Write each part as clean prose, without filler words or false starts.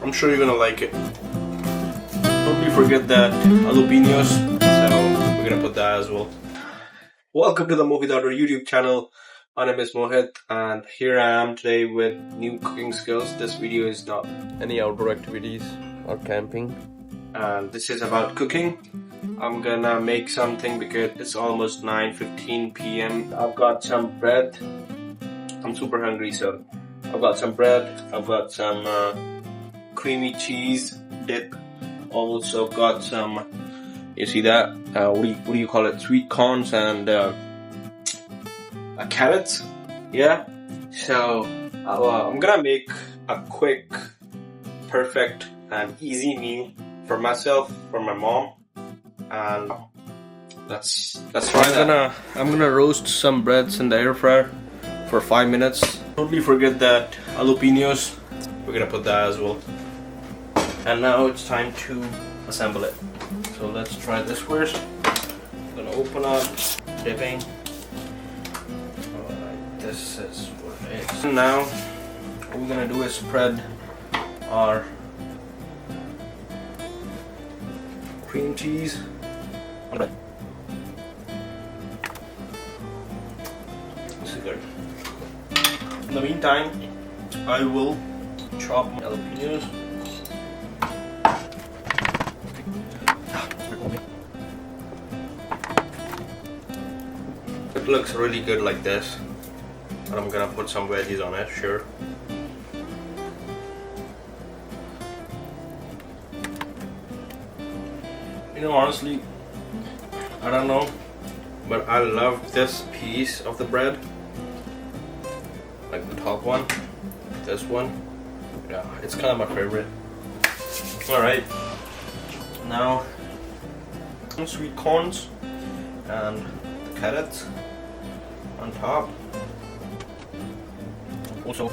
I'm sure you're gonna like it. Don't forget that jalapeños, so we're gonna put that as well. Welcome to the Mohit Order YouTube channel. My name is Mohit and here I am today with new cooking skills. This video is not any outdoor activities or camping, and this is about cooking. I'm gonna make something because it's almost 9:15 p.m. I've got some bread. I'm super hungry, so I've got some bread, I've got some creamy cheese dip, also got some, you see that, what do you call it, sweet corns and carrots, yeah. So I'm gonna make a quick, perfect and easy meal for myself, for my mom, and let's try that. I'm gonna roast some breads in the air fryer for 5 minutes. Totally forget that jalapeños, we're gonna put that as well. And now it's time to assemble it. So let's try this first. I'm gonna open up, dipping. Alright, this is what it is. And now what we're gonna do is spread our cream cheese on the bread. This is good. In the meantime, I will chop my jalapeños. It looks really good like this, and I'm gonna put some veggies on it, sure. You know, honestly, I don't know, but I love this piece of the bread. Like the top one, this one, yeah, it's kind of my favorite. Alright, now some sweet corns and the carrots on top. Also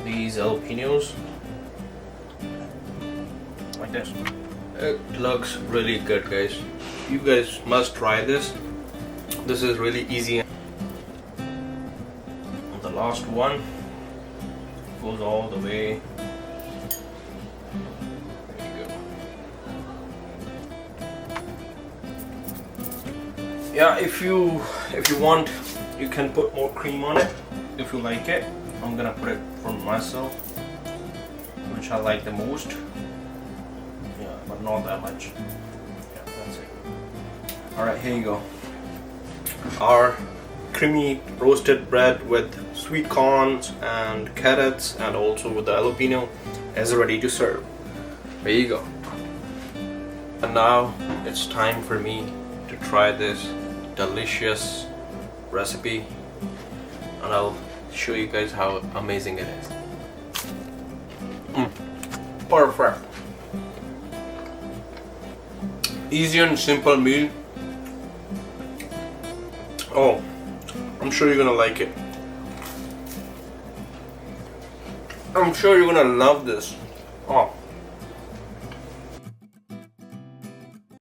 these jalapeños, like this. It looks really good, guys. You guys must try this. This is really easy. The last one goes all the way. There you go. Yeah, if you want, you can put more cream on it if you like it. I'm gonna put it for myself, which I like the most. Yeah, but not that much. Yeah, that's it. Alright, here you go. Our creamy roasted bread with sweet corns and carrots and also with the jalapeno is ready to serve. There you go. And now it's time for me to try this delicious recipe, and I'll show you guys how amazing it is. Perfect. Easy and simple meal. Oh, I'm sure you're gonna like it. I'm sure you're gonna love this. Oh.